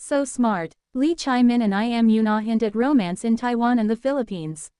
So smart. Chae-min and I am Yoon-ah hint at romance in Taiwan and the Philippines.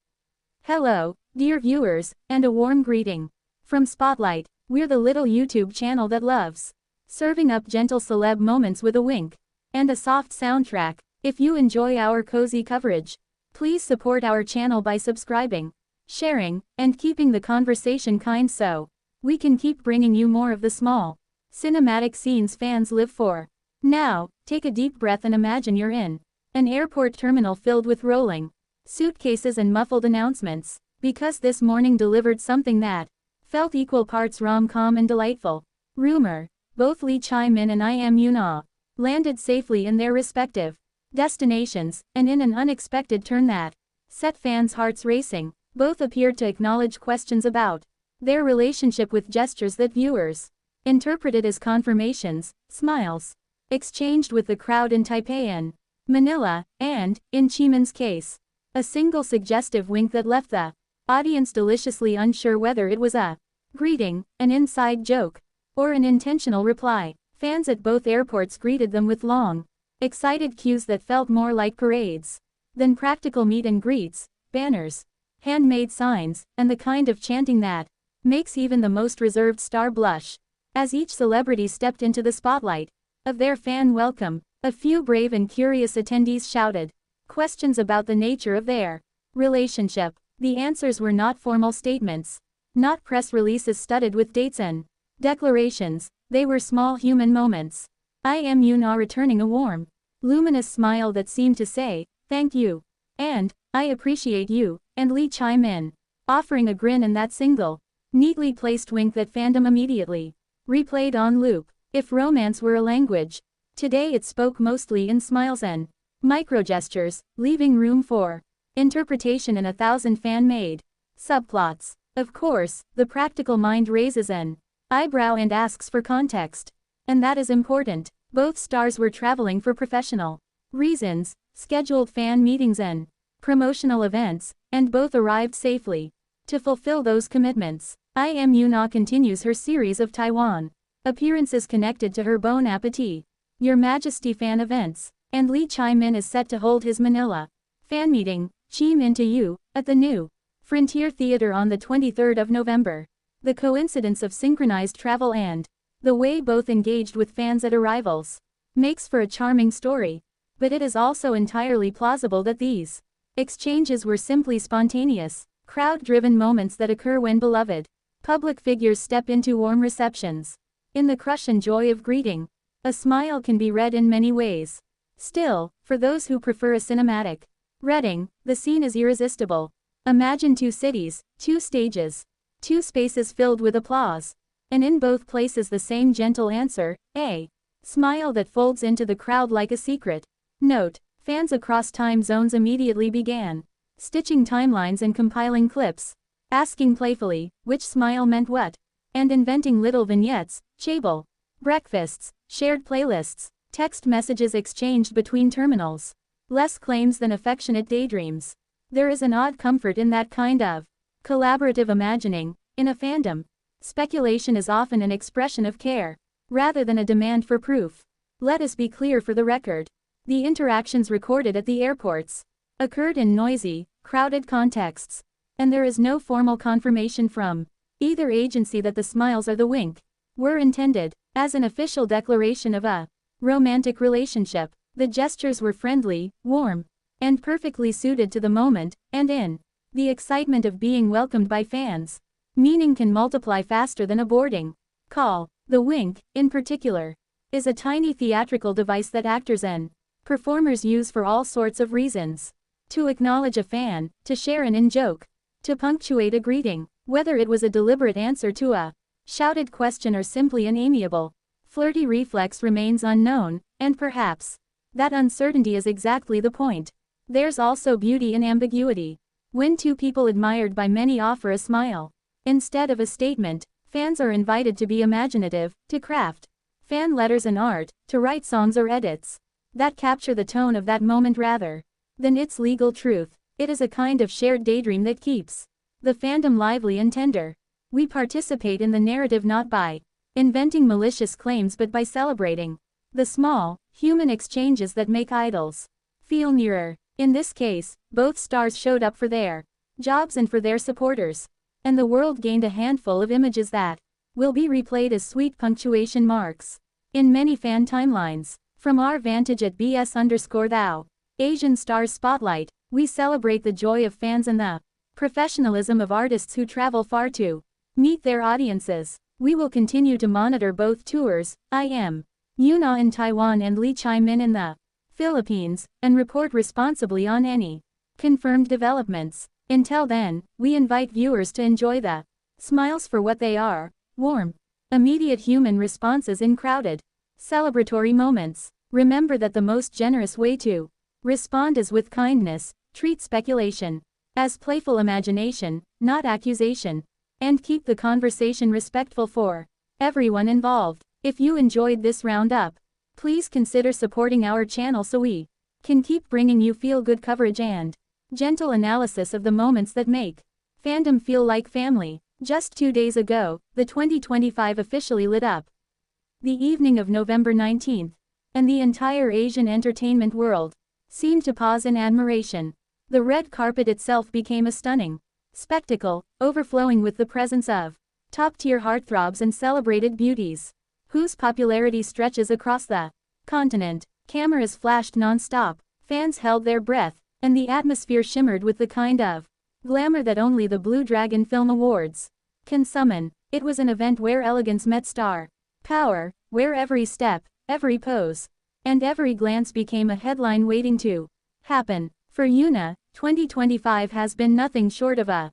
Hello, dear viewers, and a warm greeting. From Spotlight, we're the little YouTube channel that loves serving up gentle celeb moments with a wink and a soft soundtrack. If you enjoy our cozy coverage, please support our channel by subscribing, sharing, and keeping the conversation kind so we can keep bringing you more of the small, cinematic scenes fans live for. Now, take a deep breath and imagine you're in an airport terminal filled with rolling suitcases and muffled announcements, because this morning delivered something that felt equal parts rom-com and delightful. Rumor, both Chae-min and I am Yoon-ah landed safely in their respective destinations, and in an unexpected turn that set fans' hearts racing. Both appeared to acknowledge questions about their relationship with gestures that viewers interpreted as confirmations, smiles exchanged with the crowd in Taipei and Manila, and, in Chae-min's case, a single suggestive wink that left the audience deliciously unsure whether it was a greeting, an inside joke, or an intentional reply. Fans at both airports greeted them with long, excited cues that felt more like parades than practical meet and greets, banners, handmade signs, and the kind of chanting that makes even the most reserved star blush. As each celebrity stepped into the spotlight of their fan welcome, a few brave and curious attendees shouted questions about the nature of their relationship. The answers were not formal statements, not press releases studded with dates and declarations. They were small human moments. I am Yoon-ah returning a warm, luminous smile that seemed to say, "Thank you," and "I appreciate you," and Chae-min offering a grin and that single, neatly placed wink that fandom immediately replayed on loop. If romance were a language, today it spoke mostly in smiles and microgestures, leaving room for interpretation and 1,000 fan-made subplots. Of course, the practical mind raises an eyebrow and asks for context. And that is important. Both stars were traveling for professional reasons, scheduled fan meetings and promotional events, and both arrived safely to fulfill those commitments. I am Yoon-ah continues her series of Taiwan appearances connected to her Bon Appetit, Your Majesty fan events, and Chae-min is set to hold his Manila fan meeting, Chae-min to You, at the new Frontier Theater on the 23rd of November. The coincidence of synchronized travel and the way both engaged with fans at arrivals makes for a charming story, but it is also entirely plausible that these exchanges were simply spontaneous, crowd-driven moments that occur when beloved public figures step into warm receptions. In the crush and joy of greeting, a smile can be read in many ways. Still, for those who prefer a cinematic reading, the scene is irresistible. Imagine two cities, two stages, two spaces filled with applause, and in both places the same gentle answer, a smile that folds into the crowd like a secret note. Fans across time zones immediately began stitching timelines and compiling clips, asking playfully which smile meant what, and inventing little vignettes, chaebol breakfasts, shared playlists, text messages exchanged between terminals. Less claims than affectionate daydreams. There is an odd comfort in that kind of collaborative imagining. In a fandom, speculation is often an expression of care, rather than a demand for proof. Let us be clear for the record. The interactions recorded at the airports occurred in noisy, crowded contexts, and there is no formal confirmation from either agency that the smiles or the wink were intended as an official declaration of a romantic relationship. The gestures were friendly, warm, and perfectly suited to the moment, and in the excitement of being welcomed by fans, meaning can multiply faster than a boarding call. The wink, in particular, is a tiny theatrical device that actors and performers use for all sorts of reasons. To acknowledge a fan, to share an in-joke, to punctuate a greeting, whether it was a deliberate answer to a shouted question or simply an amiable, flirty reflex remains unknown, and perhaps that uncertainty is exactly the point. There's also beauty in ambiguity. When two people admired by many offer a smile instead of a statement, fans are invited to be imaginative, to craft fan letters and art, to write songs or edits that capture the tone of that moment rather than its legal truth. It is a kind of shared daydream that keeps the fandom lively and tender. We participate in the narrative not by inventing malicious claims but by celebrating the small, Human exchanges that make idols feel nearer. In this case, both stars showed up for their jobs and for their supporters. And the world gained a handful of images that will be replayed as sweet punctuation marks in many fan timelines. From our vantage at BS_thou Asian Stars Spotlight, we celebrate the joy of fans and the professionalism of artists who travel far to meet their audiences. We will continue to monitor both tours, Yoon-ah in Taiwan and Chae-min in the Philippines, and report responsibly on any confirmed developments. Until then, we invite viewers to enjoy the smiles for what they are: warm, immediate human responses in crowded, celebratory moments. Remember that the most generous way to respond is with kindness. Treat speculation as playful imagination, not accusation, and keep the conversation respectful for everyone involved. If you enjoyed this roundup, please consider supporting our channel so we can keep bringing you feel-good coverage and gentle analysis of the moments that make fandom feel like family. Just 2 days ago, the 2025 officially lit up the evening of November 19th, and the entire Asian entertainment world seemed to pause in admiration. The red carpet itself became a stunning spectacle, overflowing with the presence of top-tier heartthrobs and celebrated beauties, whose popularity stretches across the continent. Cameras flashed non-stop, fans held their breath, and the atmosphere shimmered with the kind of glamour that only the Blue Dragon Film Awards can summon. It was an event where elegance met star power, where every step, every pose, and every glance became a headline waiting to happen. For Yoon-ah, 2025 has been nothing short of a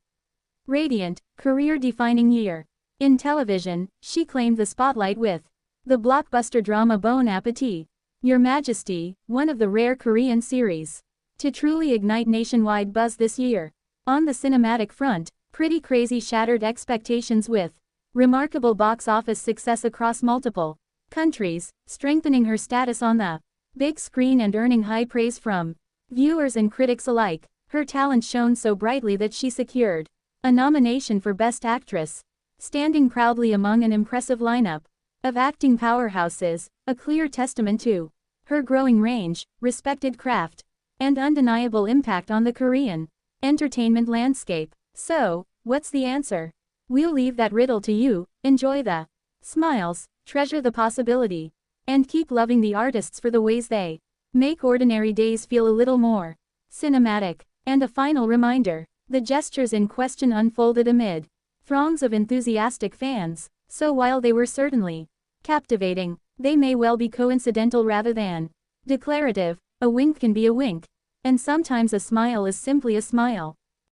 radiant, career-defining year. In television, she claimed the spotlight with the blockbuster drama Bon Appetit, Your Majesty, one of the rare Korean series to truly ignite nationwide buzz this year. On the cinematic front, Pretty Crazy shattered expectations with remarkable box office success across multiple countries, strengthening her status on the big screen and earning high praise from viewers and critics alike. Her talent shone so brightly that she secured a nomination for Best Actress, standing proudly among an impressive lineup of acting powerhouses, a clear testament to her growing range, respected craft, and undeniable impact on the Korean entertainment landscape. So, what's the answer? We'll leave that riddle to you. Enjoy the smiles, treasure the possibility, and keep loving the artists for the ways they make ordinary days feel a little more cinematic. And a final reminder, the gestures in question unfolded amid throngs of enthusiastic fans, so while they were certainly captivating, they may well be coincidental rather than declarative. A wink can be a wink, and sometimes a smile is simply a smile.